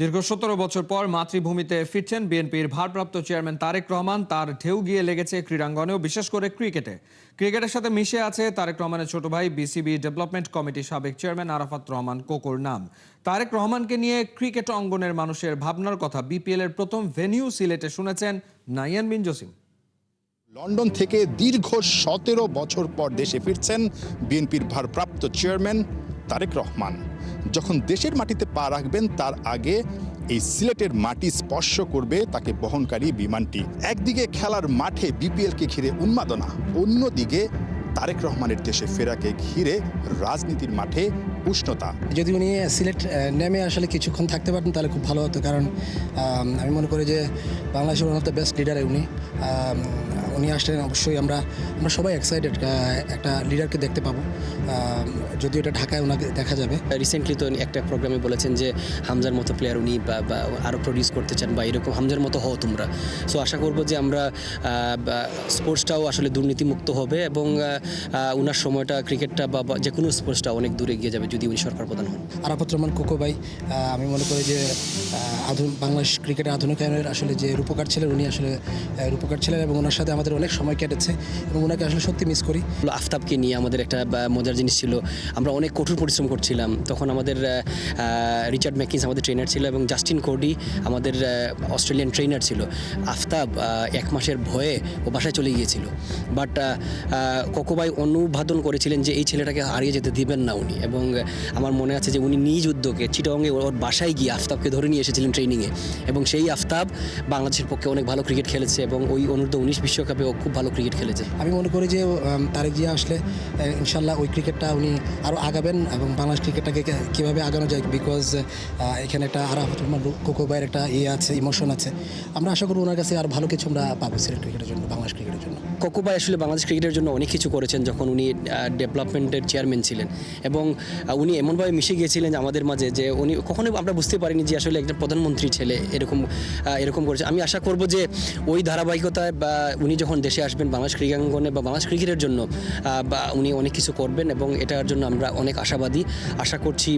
দীর্ঘ ১৭ বছর পর মাতৃভূমিতে ফিরছেন বিএনপির ভারপ্রাপ্ত চেয়ারম্যান তারেক রহমান। তার ঢেউ গিয়ে লেগেছে ক্রীড়াঙ্গনেও, বিশেষ করে ক্রিকেটে। ক্রিকেটের সাথে মিশে আছে তারেক রহমানের ছোট ভাই বিসিবি ডেভেলপমেন্ট কমিটির সাবেক চেয়ারম্যান আরাফাত রহমান কোকোর নাম। তারেক রহমানকে নিয়ে ক্রিকেট অঙ্গনের মানুষের ভাবনার কথা বিপিএল এর প্রথম ভেন্যু সিলেটে শুনেছেন নাইয়ান বিন জসিম। লন্ডন থেকে দীর্ঘ ১৭ বছর পর দেশে ফিরছেন বিএনপির ভারপ্রাপ্ত চেয়ারম্যান তারেক রহমান। যখন দেশের মাটিতে পা রাখবেন তার আগে এই সিলেটের মাটি স্পর্শ করবে তাকে বহনকারী বিমানটি। একদিকে খেলার মাঠে বিপিএলকে ঘিরে উন্মাদনা, অন্যদিকে তারেক রহমানের দেশে ফেরাকে ঘিরে রাজনীতির মাঠে উষ্ণতা। যদি উনি সিলেট নেমে আসলে কিছুক্ষণ থাকতে পারতেন তাহলে খুব ভালো হতো, কারণ আমি মনে করি যে বাংলাদেশের one of the best leader উনি আসলেন। অবশ্যই আমরা সবাই এক্সাইটেড একটা লিডারকে দেখতে পাবো, যদিও এটা ঢাকায় ওনাকে দেখা যাবে। রিসেন্টলি তো একটা প্রোগ্রামে বলেছেন যে হামজার মতো প্লেয়ার উনি বা আরও প্রডিউস করতে চান, বা এরকম হামজার মতো হও তোমরা। সো আশা করবো যে আমরা স্পোর্টসটাও আসলে দুর্নীতিমুক্ত হবে এবং উনার সময়টা ক্রিকেটটা বা যে কোনো স্পোর্টসটা অনেক দূরে এগিয়ে যাবে যদি উনি সরকার প্রধান হন। আরাফাত রহমান কোকো ভাই, আমি মনে করি যে বাংলাদেশ ক্রিকেটের আধুনিকায়নের আসলে যে রূপকার ছিলেন, উনি আসলে রূপকার ছিলেন এবং ওনার সাথে আমাদের অনেক সময় কেটেছে এবং ওনাকে আসলে সত্যি মিস করি। আফতাবকে নিয়ে আমাদের একটা মজার জিনিস ছিল, আমরা অনেক কঠোর পরিশ্রম করছিলাম। তখন আমাদের রিচার্ড ম্যাকিন্স আমাদের ট্রেনার ছিল এবং জাস্টিন কোডি আমাদের অস্ট্রেলিয়ান ট্রেনার ছিল। আফতাব ১ মাসের ভয়ে ও বাসায় চলে গিয়েছিল, বাট কোকো ভাই অনুবাদন করেছিলেন যে এই ছেলেটাকে হারিয়ে যেতে দিবেন না উনি। এবং আমার মনে আছে যে উনি নিজ উদ্যোগে চিটাগংয়ে ওর বাসায় গিয়ে আফতাবকে ধরে নিয়ে এসেছিলেন ট্রেনিংয়ে, এবং সেই আফতাব বাংলাদেশের পক্ষে অনেক ভালো ক্রিকেট খেলেছে এবং ওই অনূর্ধ্ব-১৯ বিশ্বকাপে ও খুব ভালো ক্রিকেট খেলেছে। আমি মনে করি যে তারেক জিয়া আসলে ইনশাল্লাহ ওই ক্রিকেটটা উনি আরও আগাবেন এবং বাংলাদেশ ক্রিকেটটাকে কীভাবে আগানো যায়, বিকজ এখানে একটা আরাফাত রহমান কোকো ভাইয়ের একটা আছে, ইমোশন আছে। আমরা আশা করি ওনার কাছে আরও ভালো কিছু আমরা পাবো সিলেট ক্রিকেটের জন্য, বাংলাদেশ ক্রিকেটের জন্য। কোকো ভাই আসলে বাংলাদেশ ক্রিকেটের জন্য অনেক কিছু করেছেন যখন উনি ডেভেলপমেন্টের চেয়ারম্যান ছিলেন, এবং উনি এমনভাবে মিশে গিয়েছিলেন আমাদের মাঝে যে উনি কখনোই আমরা বুঝতে পারিনি যে আসলে একজন প্রধানমন্ত্রী ছেলে এরকম করেছে। আমি আশা করব যে ওই ধারাবাহিকতায় বা উনি যখন দেশে আসবেন বাংলাদেশ ক্রীড়াঙ্গনে বা বাংলাদেশ ক্রিকেটের জন্য বা উনি অনেক কিছু করবেন, এবং এটার জন্য আমরা অনেক আশাবাদী। আশা করছি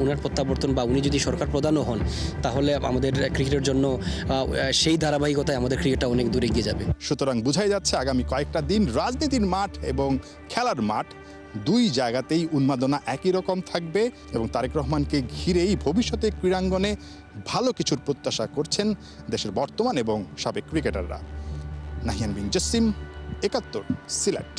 উনার প্রত্যাবর্তন বা উনি যদি সরকার প্রধানও হন তাহলে আমাদের ক্রিকেটের জন্য সেই ধারাবাহিকতায় আমাদের ক্রিকেটটা অনেক দূরে এগিয়ে যাবে। সুতরাং বোঝাই যাচ্ছে আগামী কয়েকটা দিন রাজনীতির মাঠ এবং খেলার মাঠ দুই জায়গাতেই উন্মাদনা একই রকম থাকবে, এবং তারেক রহমানকে ঘিরেই ভবিষ্যতে ক্রীড়াঙ্গনে ভালো কিছুর প্রত্যাশা করছেন দেশের বর্তমান এবং সাবেক ক্রিকেটাররা। নাহিয়ান বিন জসিম, ৭১, সিলেট।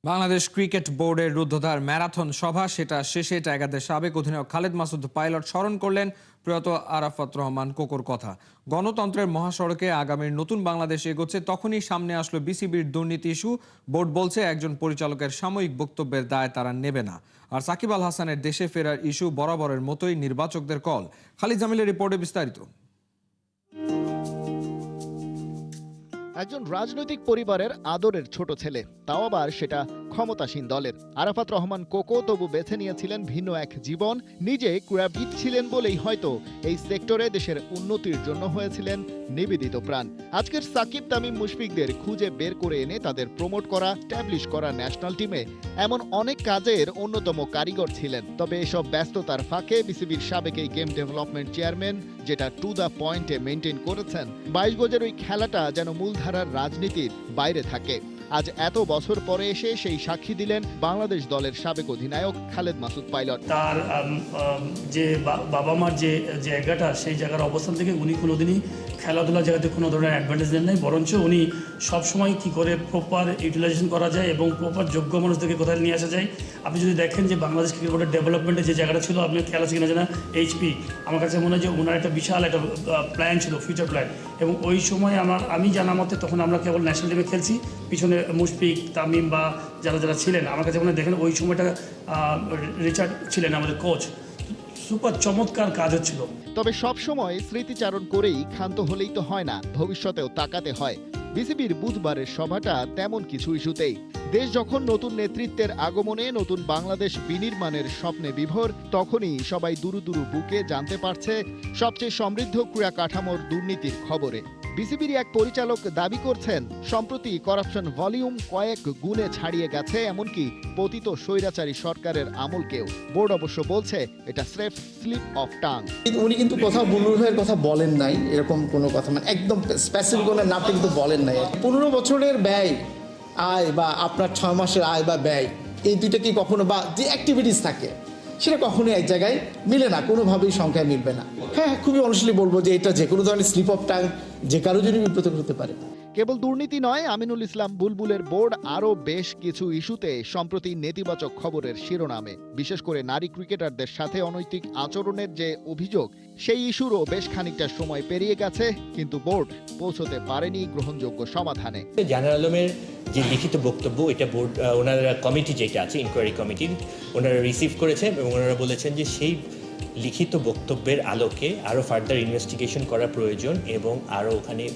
বাংলাদেশ ক্রিকেট বোর্ডের রুদ্ধদ্বার ম্যারাথন সভা, সেটা শেষে টাইগারদের সাবেক অধিনায়ক খালেদ মাসুদ পাইলট স্মরণ করলেন প্রয়াত আরাফাত রহমান কোকোর কথা। গণতন্ত্রের মহাসড়কে আগামীর নতুন বাংলাদেশ এগোচ্ছে, তখনই সামনে আসলো বিসিবির দুর্নীতি ইস্যু। বোর্ড বলছে একজন পরিচালকের সাময়িক বক্তব্যের দায় তারা নেবে না। আর সাকিব আল হাসানের দেশে ফেরার ইস্যু বরাবরের মতোই নির্বাচকদের কল। খালিদ জামিলের রিপোর্টে বিস্তারিত। একজন রাজনৈতিক পরিবারের আদরের ছোট ছেলে, তাও আবার সেটা ক্ষমতাসীন দলের। আরাফাত রহমান কোকো তবু বেছে নিয়েছিলেন ভিন্ন এক জীবন। নিজে ক্রীড়াবিদ ছিলেন বলেই হয়তো এই সেক্টরে দেশের উন্নতির জন্য হয়েছিলেন নিবেদিত প্রাণ। আজকের সাকিব তামিম মুশফিকদের খুঁজে বের করে এনে তাদের প্রমোট করা, স্ট্যাবলিশ করা ন্যাশনাল টিমে এমন অনেক কাজের অন্যতম কারিগর ছিলেন। তবে এসব ব্যস্ততার ফাঁকে বিসিবির সাবেক এই গেম ডেভেলপমেন্ট চেয়ারম্যান যেটা টু দ্য পয়েন্টে মেনটেন করেছেন, ২২ গজের ওই খেলাটা যেন মূলধারার রাজনীতির বাইরে থাকে। আজ এত বছর পরে এসে সেই সাক্ষী দিলেন বাংলাদেশ দলের সাবেক অধিনায়ক খালেদ মাসুদ পাইলট। তার যে বাবা মার যে জায়গাটা, সেই জায়গার অবস্থান থেকে উনি কোনোদিনই খেলাধুলার জায়গাতে কোনো ধরনের অ্যাডভান্টেজ দেন নাই, বরঞ্চ উনি সবসময় কী করে প্রপার ইউটিলাইজেশন করা যায় এবং প্রপার যোগ্য মানুষদেরকে কোথায় নিয়ে আসা যায়। আপনি যদি দেখেন যে বাংলাদেশ ক্রিকেট বোর্ডের ডেভেলপমেন্টে যে জায়গাটা ছিল, আপনি খেলা শিখে না জানা এইচপি, আমার কাছে মনে হয় যে ওনার একটা বিশাল একটা প্ল্যান ছিল, ফিউচার প্ল্যান। এবং ওই সময় আমি জানা মতে তখন আমরা কেবল ন্যাশনাল টিমে খেলছি, পিছনে মুশফিক, তামিম বা যারা ছিলেন, আমার কাছে মনে হয় দেখেন ওই সময়টা রিচার্ড ছিলেন আমাদের কোচ। সুপার চমৎকার কাজ হচ্ছিল। তবে সবসময় স্মৃতিচারণ করেই ক্ষান্ত হলেই তো হয় না, ভবিষ্যতেও তাকাতে হয়। বিসিবির বুধবারের সভাটা তেমন কিছু ইস্যুতেই। দেশ যখন নতুন নেতৃত্বের আগমনে নতুন বাংলাদেশ বিনির্মাণের স্বপ্নে বিভোর, তখনই সবাই দুরু দুরু বুকে জানতে পারছে সবচেয়ে সমৃদ্ধ ক্রীড়া কাঠামোর দুর্নীতির খবরে। বিসিবির এক পরিচালক দাবি করছেন, সম্প্রতি করাপশন ভলিউম কয়েক গুণে ছাড়িয়ে গেছে, এমনকি পতিত স্বৈরাচারী সরকারের আমলকেও। বোর্ড অবশ্য বলছে এটা স্রেফ স্লিপ অফ টাং। উনি কিন্তু কোথাও বুলবুল ভাইয়ের কথা বলেন নাই, এরকম কোনো কথা মানে একদম স্পেসিফিক কোনো নামটা কিন্তু বলেন নাই। 15 বছরের ব্যয় আয় বা আপনার 6 মাসের আয় বা ব্যয়, এই দুইটা কি কখনো, বা যে অ্যাক্টিভিটিস থাকে সেটা কখনোই এক জায়গায় মিলে না, কোনোভাবেই সংখ্যায় মিলবে না। হ্যাঁ, খুবই অনেস্টলি বলবো যে এটা যে কোনো ধরনের স্লিপ অফ টাং যে কারো জন্য বিব্রত হতে পারে। কেবল দুর্নীতি নয়, আমিনুল ইসলাম বুলবুলের বোর্ড আরও বেশ কিছু ইস্যুতে সম্প্রতি নেতিবাচক খবরের শিরোনামে। বিশেষ করে নারী ক্রিকেটারদের সাথে অনৈতিক আচরণের যে অভিযোগ, সেই ইস্যুরও বেশ খানিকটা সময় পেরিয়ে গেছে, কিন্তু বোর্ড পৌঁছতে পারেনি গ্রহণযোগ্য সমাধানে। জাহানারা আলমের যে লিখিত বক্তব্য, এটা বোর্ড ওনারা কমিটি যেটা আছে ইনকোয়ারি কমিটি, ওনারা রিসিভ করেছেন এবং ওনারা বলেছেন যে সেই লিখিত বক্তব্যের আলোকে আরও ফার্দার ইনভেস্টিগেশন করা প্রয়োজন এবং আরও ওখানে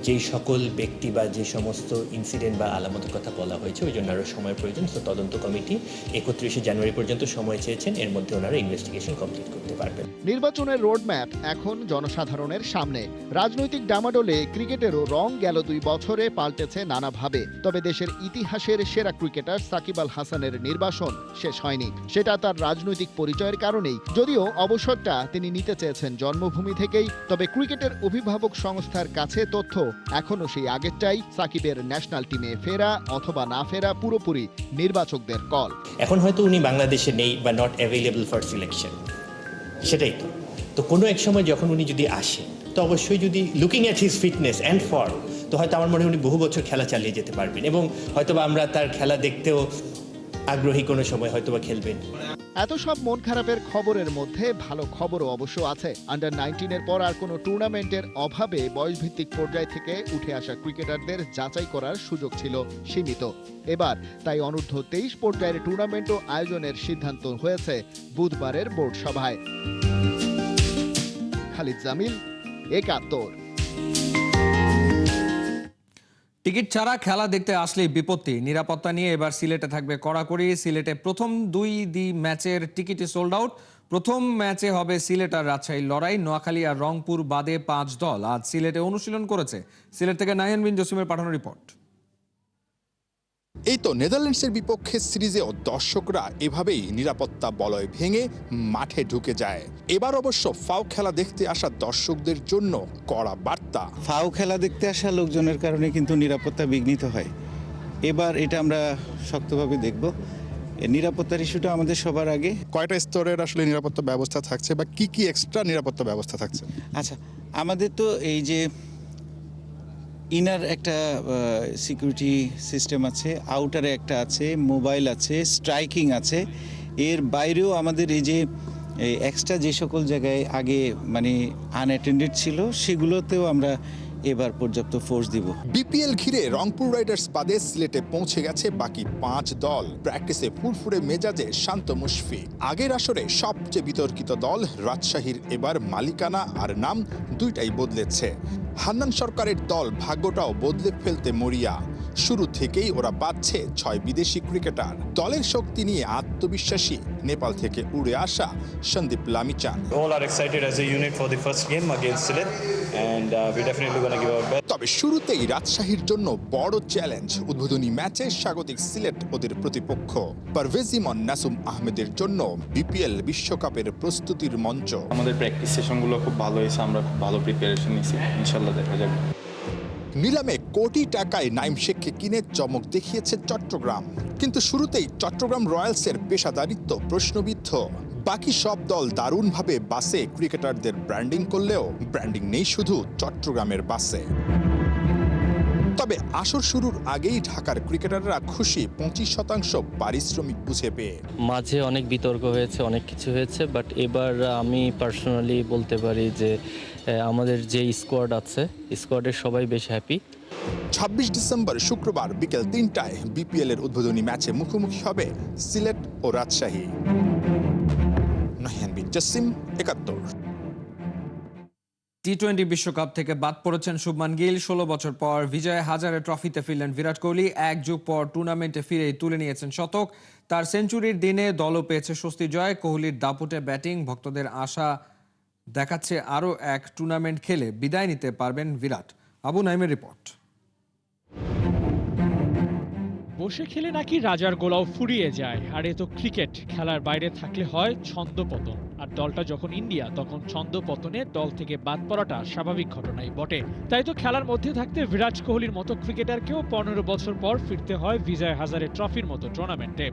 যেই সকল ব্যক্তি বা যে সমস্ত ইনসিডেন্ট বা আলামতের কথা বলা হয়েছে ওই জন্য আরও সময় প্রয়োজন। তো তদন্ত কমিটি 31শে জানুয়ারি পর্যন্ত সময় চেয়েছেন, এর মধ্যে ওনারা ইনভেস্টিগেশন কমপ্লিট করতে পারবেন। নির্বাচনের রোডম্যাপ এখন জনসাধারণের সামনে। রাজনৈতিক ডামাডোলে ক্রিকেটেরও রং গেল 2 বছরে পাল্টেছে নানাভাবে। তবে দেশের ইতিহাসের সেরা ক্রিকেটার সাকিব আল হাসানের নির্বাসন শেষ হয়নি। সেটা তার রাজনৈতিক পরিচয়ের কারণেই, যদিও অবসরটা তিনি নিতে চেয়েছেন জন্মভূমি থেকেই। তবে ক্রিকেটের অভিভাবক সংস্থার কাছে তথ্য এখনো সেই আগেরটাই, সাকিবের ন্যাশনাল টিমে ফেরা অথবা না ফেরা পুরোপুরি নির্বাচকদের কল। এখন হয়তো উনি বাংলাদেশে নেই বা নট অ্যাভেলেবল ফর সিলেকশন, সেটাই তো কোনো এক সময় যখন উনি যদি আসে, তো অবশ্যই যদি looking at his fitness and form, তো হয়তো আমার মনে হয় উনি বহু বছর খেলা চালিয়ে যেতে পারবেন এবং হয়তোবা আমরা তার খেলা দেখতেও আগ্রহী, কোনো সময় হয়তোবা খেলবেন। এত সব মন খারাপের খবরের মধ্যে ভালো খবরও অবশ্য আছে। আন্ডার 19-এর পর আর কোনো টুর্নামেন্টের অভাবে বয়সভিত্তিক পর্যায় থেকে উঠে আসা ক্রিকেটারদের যাচাই করার সুযোগ ছিল সীমিত। এবার তাই অনূর্ধ্ব 23 পর্যায়ের টুর্নামেন্টও আয়োজনের সিদ্ধান্ত হয়েছে বুধবারের বোর্ড সভায়। খালিদ জামিল, 71। টিকিট ছাড়া খেলা দেখতে আসলেই বিপত্তি। নিরাপত্তা নিয়ে এবার সিলেটে থাকবে কড়াকড়ি। সিলেটে প্রথম 2 ম্যাচের টিকিটই সোল্ড আউট। প্রথম ম্যাচে হবে সিলেট আর রাজশাহীর লড়াই। নোয়াখালী আর রংপুর বাদে 5 দল আজ সিলেটে অনুশীলন করেছে। সিলেট থেকে নাহিয়ান বিন জসিমের পাঠানো রিপোর্ট। এই তো নেদারল্যান্ডসের বিপক্ষে সিরিজেও দর্শকরা এভাবেই নিরাপত্তা বলয় ভেঙে মাঠে ঢুকে যায়। এবার অবশ্য ফাও খেলা দেখতে আসা দর্শকদের জন্য কড়া বার্তা। ফাও খেলা দেখতে আসা লোকজনের কারণে কিন্তু নিরাপত্তা বিঘ্নিত হয়। এবার এটা আমরা শক্তভাবে দেখব। নিরাপত্তার ইস্যুটা আমাদের সবার আগে। কয়টা স্তরের আসলে নিরাপত্তা ব্যবস্থা থাকছে বা কি কি এক্সট্রা নিরাপত্তা ব্যবস্থা থাকছে? আচ্ছা, আমাদের তো এই যে ইনার একটা সিকিউরিটি সিস্টেম আছে, আউটারে একটা আছে, মোবাইল আছে, স্ট্রাইকিং আছে। এর বাইরেও আমাদের এই যে এক্সট্রা যে সকল জায়গায় আগে মানে আনঅ্যাটেন্ডেড ছিল সেগুলোতেও আমরা এবার পর্যাপ্ত ফোর্স দিব। বিপিএল ঘিরে রংপুর রাইডার্স বাদে সিলেটে পৌঁছে গেছে বাকি 5 দল। প্র্যাকটিসে ফুরফুরে মেজাজে শান্ত মুশফি। আগের আসরে সবচেয়ে বিতর্কিত দল রাজশাহীর এবার মালিকানা আর নাম দুইটাই বদলেছে। হান্নান সরকারের দল ভাগ্যটাও বদলে ফেলতে মরিয়া। শুরু থেকেই ওরা পাচ্ছে 6 বিদেশি ক্রিকেটার। দলের শক্তি নিয়ে আত্মবিশ্বাসী নেপাল থেকে উড়ে আসা Sandeep Lamichhane. All are excited as a unit for the first game against Sylhet and we're definitely going to give our best. তবে শুরুতেই রাজশাহীর জন্য বড় চ্যালেঞ্জ। উদ্বোধনী ম্যাচে স্বাগতিক সিলেট ওদের প্রতিপক্ষ। পারভেজ ইমন, নাসুম আহমেদের জন্য বিপিএল বিশ্বকাপের প্রস্তুতির মঞ্চ। আমাদের প্র্যাকটিস সেশনগুলো খুব ভালো হয়েছে, আমরা খুব ভালো প্রিপারেশন নিয়েছি, ইনশাআল্লাহ দেখা যাবে। নিলামে কোটি টাকায় নাইম শেখকে কিনে চমক দেখিয়েছে চট্টগ্রাম, কিন্তু শুরুতেই চট্টগ্রাম রয়্যালসের পেশাদারিত্ব প্রশ্নবিদ্ধ। বাকি সব দল দারুণভাবে বাসে ক্রিকেটারদের ব্র্যান্ডিং করলেও ব্র্যান্ডিং নেই শুধু চট্টগ্রামের বাসে। তবে আসর শুরুর আগেই ঢাকার ক্রিকেটাররা খুশি 25% পারিশ্রমিক বুঝে পেয়ে। মাঝে অনেক বিতর্ক হয়েছে, অনেক কিছু হয়েছে, বাট এবার আমি পার্সোনালি বলতে পারি যে আমাদের যে স্কোয়াড আছে, স্কোয়াডের সবাই বেশ হ্যাপি। 26 ডিসেম্বর শুক্রবার বিকেল 3টায় বিপিএল এর উদ্বোধনী ম্যাচে মুখোমুখি হবে সিলেট ও রাজশাহী। নাহিয়ান বিন জসিম, 71। টি-20 বিশ্বকাপ থেকে বাদ পড়েছেন শুভমান গিল। 16 বছর পর বিজয় হাজারে ট্রফিতে ফিরলেন বিরাট কোহলি। এক যুগ পর টুর্নামেন্টে ফিরেই তুলে নিয়েছেন শতক। তার সেঞ্চুরির দিনে দলও পেয়েছে স্বস্তি জয়। কোহলির দাপুটে ব্যাটিং ভক্তদের আশা দেখাচ্ছে আরও এক টুর্নামেন্ট খেলে বিদায় নিতে পারবেন বিরাট। আবু নাইমের রিপোর্ট। বসে খেলে নাকি রাজার গোলাও ফুরিয়ে যায়। আর এ তো ক্রিকেট, খেলার বাইরে থাকলে হয় ছন্দপতন। আর দলটা যখন ইন্ডিয়া, তখন ছন্দপতনে দল থেকে বাদ পড়াটা স্বাভাবিক ঘটনাই বটে। তাই তো খেলার মধ্যে থাকতে বিরাট কোহলির মতো ক্রিকেটারকেও 15 বছর পর ফিরতে হয় বিজয় হাজারে ট্রফির মতো টুর্নামেন্টে।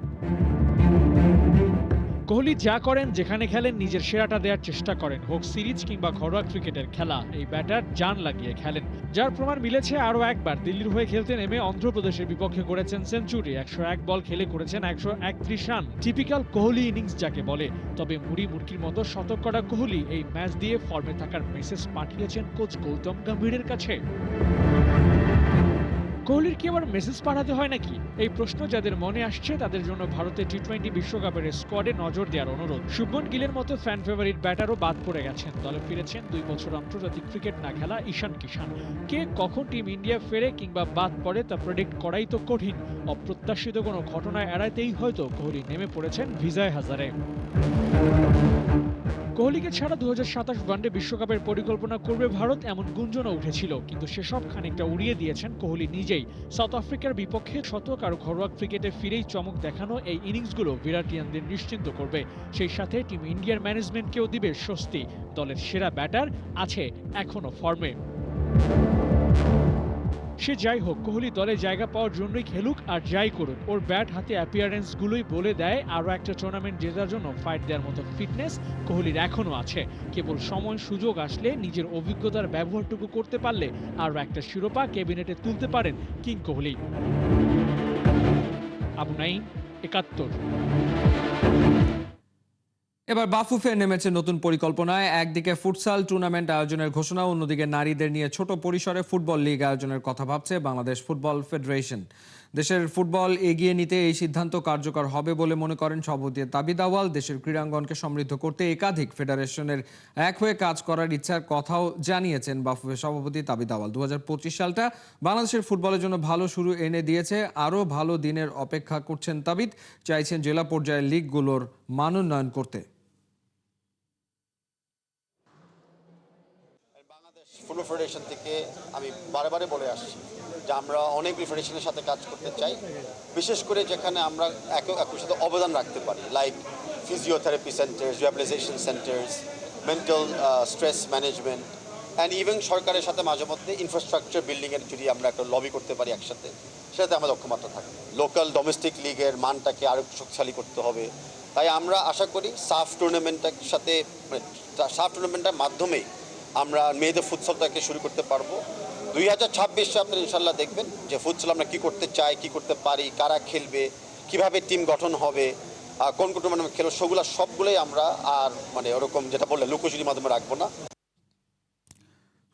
কোহলি যা করেন, যেখানে খেলেন নিজের সেরাটা দেওয়ার চেষ্টা করেন, হোক সিরিজ কিংবা ঘরোয়া ক্রিকেটের খেলা। এই ব্যাটার জান লাগিয়ে খেলেন, যার প্রমাণ মিলেছে আরও একবার। দিল্লির হয়ে খেলতে নেমে অন্ধ্রপ্রদেশের বিপক্ষে করেছেন সেঞ্চুরি। 101 বল খেলে করেছেন 131 রান। টিপিক্যাল কোহলি ইনিংস যাকে বলে। তবে মুড়ি মুরগির মতো শতক করা কোহলি এই ম্যাচ দিয়ে ফর্মে থাকার মেসেজ পাঠিয়েছেন কোচ গৌতম গম্ভীরের কাছে। কোহলির কি আবার মেসেজ পাঠাতে হয় নাকি? এই প্রশ্ন যাদের মনে আসছে তাদের জন্য ভারতের টি-20 বিশ্বকাপের স্কোয়াডে নজর দেওয়ার অনুরোধ। শুভমান গিলের মতো ফ্যান ফেভারিট ব্যাটারও বাদ পড়ে গেছেন। দলে ফিরেছেন 2 বছর আন্তর্জাতিক ক্রিকেট না খেলা ঈশান কিষান। কে কখন টিম ইন্ডিয়া ফেরে কিংবা বাদ পড়ে তা প্রেডিক্ট করাই তো কঠিন। অপ্রত্যাশিত কোনো ঘটনা এড়াতেই হয়তো কোহলি নেমে পড়েছেন বিজয় হাজারে। কোহলিকে ছাড়া 2027 ওয়ানডে বিশ্বকাপের পরিকল্পনা করবে ভারত, এমন গুঞ্জনও উঠেছিল। কিন্তু সেসব খানিকটা উড়িয়ে দিয়েছেন কোহলি নিজেই। সাউথ আফ্রিকার বিপক্ষে শতক আর ঘরোয়া ক্রিকেটে ফিরেই চমক দেখানো এই ইনিংসগুলো বিরাটিয়ানদের নিশ্চিন্ত করবে। সেই সাথে টিম ইন্ডিয়ার ম্যানেজমেন্টকেও দিবে স্বস্তি। দলের সেরা ব্যাটার আছে এখনো ফর্মে। সে যাই হোক, কোহলি দলে জায়গা পাওয়ার জন্যই খেলুক আর যাই করুক, ওর ব্যাট হাতে অ্যাপিয়ারেন্সগুলোই বলে দেয় আরও একটা টুর্নামেন্ট জেতার জন্য ফাইট দেওয়ার মতো ফিটনেস কোহলির এখনও আছে। কেবল সময় সুযোগ আসলে নিজের অভিজ্ঞতার ব্যবহারটুকু করতে পারলে আরও একটা শিরোপা ক্যাবিনেটে তুলতে পারেন কিং কোহলি। আবু নাইম, 71। এবার বাফুফে নেমেছে নতুন পরিকল্পনায়। একদিকে ফুটসাল টুর্নামেন্ট আয়োজনের ঘোষণা, অন্যদিকে নারীদের নিয়ে ছোট পরিসরে ফুটবল লিগ আয়োজনের কথা ভাবছে বাংলাদেশ ফুটবল ফেডারেশন। দেশের ফুটবল এগিয়ে নিতে এই সিদ্ধান্ত কার্যকর হবে বলে মনে করেন সভাপতি তাবিদ আউয়াল। দেশের ক্রীড়াঙ্গনকে সমৃদ্ধ করতে একাধিক ফেডারেশনের এক হয়ে কাজ করার ইচ্ছার কথাও জানিয়েছেন বাফুফে সভাপতি তাবিদ আউয়াল। 2025 সালটা বাংলাদেশের ফুটবলের জন্য ভালো শুরু এনে দিয়েছে। আরও ভালো দিনের অপেক্ষা করছেন তাবিদ। চাইছেন জেলা পর্যায়ের লিগগুলোর মানোন্নয়ন করতে। ফুটবল ফেডারেশন থেকে আমি বারে বলে আসছি যে আমরা অনেক ফেডারেশনের সাথে কাজ করতে চাই, বিশেষ করে যেখানে আমরা একই সাথে অবদান রাখতে পারি, like physiotherapy centres, rehabilitation centres, mental stress management and even সরকারের সাথে মাঝে মধ্যে ইনফ্রাস্ট্রাকচার বিল্ডিংয়ের যদি আমরা একটা লবি করতে পারি একসাথে, সেটাতে আমাদের লক্ষ্যমাত্রা থাকে। লোকাল ডোমেস্টিক লিগের মানটাকে আরও শক্তিশালী করতে হবে। তাই আমরা আশা করি সাফ টুর্নামেন্টের সাথে, সাফ টুর্নামেন্টের মাধ্যমেই আমরা মেয়েদের ফুটসলটাকে শুরু করতে পারবো। 2026 সালে আপনারা ইনশাল্লাহ দেখবেন যে ফুটসল আমরা কী করতে চাই, কী করতে পারি, কারা খেলবে, কিভাবে টিম গঠন হবে, কোন কোন টুর্নামেন্ট খেলো, সবগুলোই আমরা আর ওরকম যেটা বললে লুকোচুরির মাধ্যমে রাখবো না।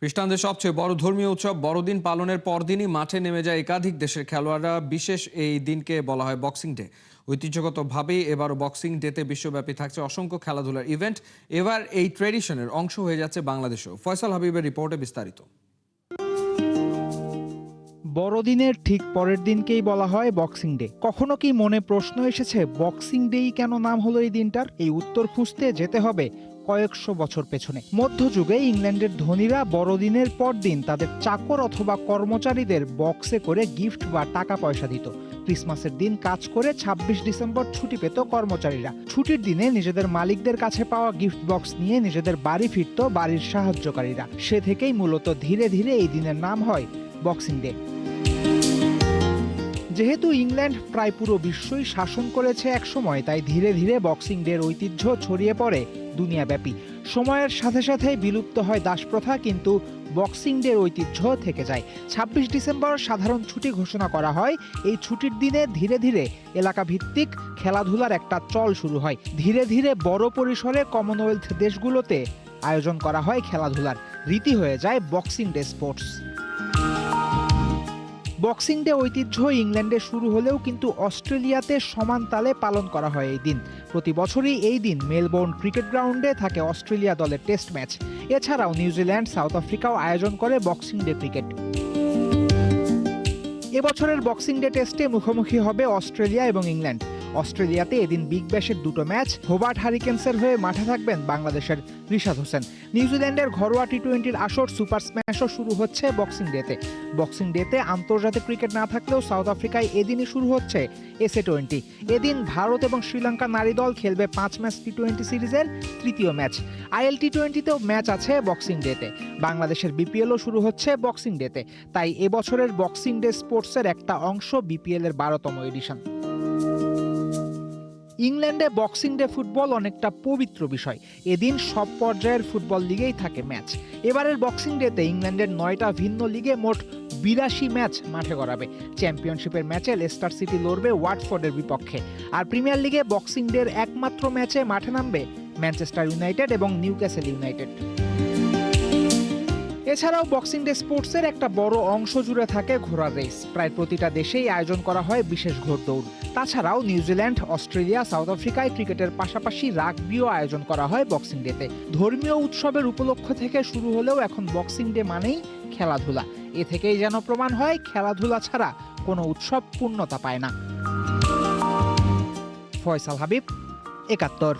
খ্রিস্টানদের সবচেয়ে বড় ধর্মীয় উৎসব বড়দিন পালনের পরদিনই মাঠে নেমে যায় একাধিক দেশের খেলোয়াড়রা। বিশেষ এই দিনকে বলা হয় বক্সিং ডে। ঐতিহ্যগতভাবেই এবারও বক্সিং ডেতে বিশ্বব্যাপী থাকছে অসংখ্য খেলাধুলার ইভেন্ট। এবার এই ট্র্যাডিশনের অংশ হয়ে যাচ্ছে বাংলাদেশেও। ফয়সাল হাবিবের রিপোর্টে বিস্তারিত। বড়দিনের ঠিক পরের দিনকেই বলা হয় বক্সিং ডে। কখনো কি মনে প্রশ্ন এসেছে বক্সিং ডেই কেন নাম হলো এই দিনটার? এই উত্তর খুঁজতে যেতে হবে কয়েকশো বছর পেছনে। মধ্যযুগে ইংল্যান্ডের ধনীরা বড়দিনের পরদিন তাদের চাকর অথবা কর্মচারীদের বক্সে করে গিফট বা টাকা পয়সা দিত। ক্রিসমাসের দিন কাজ করে 26 ডিসেম্বর ছুটি পেত কর্মচারীরা। ছুটির দিনে নিজেদের মালিকদের কাছে পাওয়া গিফট বক্স নিয়ে নিজেদের বাড়ি ফিরত বাড়ির সাহায্যকারীরা। সে থেকেই মূলত ধীরে ধীরে এই দিনের নাম হয় বক্সিং ডে। যেহেতু ইংল্যান্ড প্রায় পুরো বিশ্বই শাসন করেছে একসময়, তাই ধীরে ধীরে বক্সিং ডের ঐতিহ্য ছড়িয়ে পড়ে দুনিয়াব্যাপী। সময়ের সাথে সাথে বিলুপ্ত হয় দাসপ্রথা, কিন্তু বক্সিং ডের ঐতিহ্য থেকে যায়। 26 ডিসেম্বর সাধারণ ছুটি ঘোষণা করা হয়। এই ছুটির দিনে ধীরে ধীরে এলাকা ভিত্তিক খেলাধুলার একটা চল শুরু হয়। ধীরে ধীরে বড় পরিসরে কমনওয়েলথ দেশগুলোতে আয়োজন করা হয় খেলাধুলার। রীতি হয়ে যায় boxing day sports. Boxing day ঐতিহ্য ইংল্যান্ডে শুরু হলেও কিন্তু অস্ট্রেলিয়াতে সমান তালে পালন করা হয় এই দিন। প্রতি বছরই এই দিন মেলবোর্ন ক্রিকেট গ্রাউন্ডে থাকে অস্ট্রেলিয়া দলের টেস্ট ম্যাচ। এছাড়াও নিউজিল্যান্ড, সাউথ আফ্রিকাও আয়োজন করে বক্সিং ডে ক্রিকেট। এবছরের বক্সিং ডে টেস্টে মুখোমুখি হবে অস্ট্রেলিয়া এবং ইংল্যান্ড। অস্ট্রেলিয়াতে এদিন বিগ ব্যাশের দুটো ম্যাচ। হোবার্ট হারিকেন্সের হয়ে মাঠে থাকবেন বাংলাদেশের রিশাদ হোসেন। নিউজিল্যান্ডের ঘরোয়া টি-20 আসর সুপার স্ম্যাশও শুরু হচ্ছে বক্সিং ডেতে। বক্সিং ডেতে আন্তর্জাতিক ক্রিকেট না থাকলেও সাউথ আফ্রিকায় এদিনই শুরু হচ্ছে এসএ-20। এদিন ভারত এবং শ্রীলঙ্কা নারী দল খেলবে 5 ম্যাচ টি-20 সিরিজের তৃতীয় ম্যাচ। আইএল টি-20তেও ম্যাচ আছে বক্সিং ডেতে। বাংলাদেশের বিপিএলও শুরু হচ্ছে বক্সিং ডেতে। তাই এবছরের বক্সিং ডে স্পোর্টসের একটা অংশ বিপিএল এর 12তম এডিশন। ইংল্যান্ডে বক্সিং ডে ফুটবল অনেকটা পবিত্র বিষয়। এদিন সব পর্যায়ের ফুটবল লিগেই থাকে ম্যাচ। এবারের বক্সিং ডেতে ইংল্যান্ডের 9টা ভিন্ন লিগে মোট 82 ম্যাচ মাঠে গড়াবে। চ্যাম্পিয়নশিপের ম্যাচে লেস্টার সিটি লড়বে ওয়াটফোর্ডের বিপক্ষে। আর প্রিমিয়ার লিগে বক্সিং ডের একমাত্র ম্যাচে মাঠে নামবে ম্যানচেস্টার ইউনাইটেড এবং নিউক্যাসল ইউনাইটেড। এছাড়াও বক্সিং ডে স্পোর্টসের একটা বড় অংশ জুড়ে থাকে ঘোড়ার রেস। প্রায় প্রতিটা দেশেই আয়োজন করা হয় বিশেষ ঘোড়দৌড়। তাছাড়াও নিউজিল্যান্ড, অস্ট্রেলিয়া, সাউথ আফ্রিকায় ক্রিকেটের পাশাপাশি রাগবিও আয়োজন করা হয় বক্সিং ডেতে। ধর্মীয় উৎসবের উপলক্ষ থেকে শুরু হলেও এখন বক্সিং ডে মানেই খেলাধুলা। এ থেকেই যেন প্রমাণ হয় খেলাধুলা ছাড়া কোনো উৎসব পূর্ণতা পায় না। ফয়সাল হাবিব, ৭১।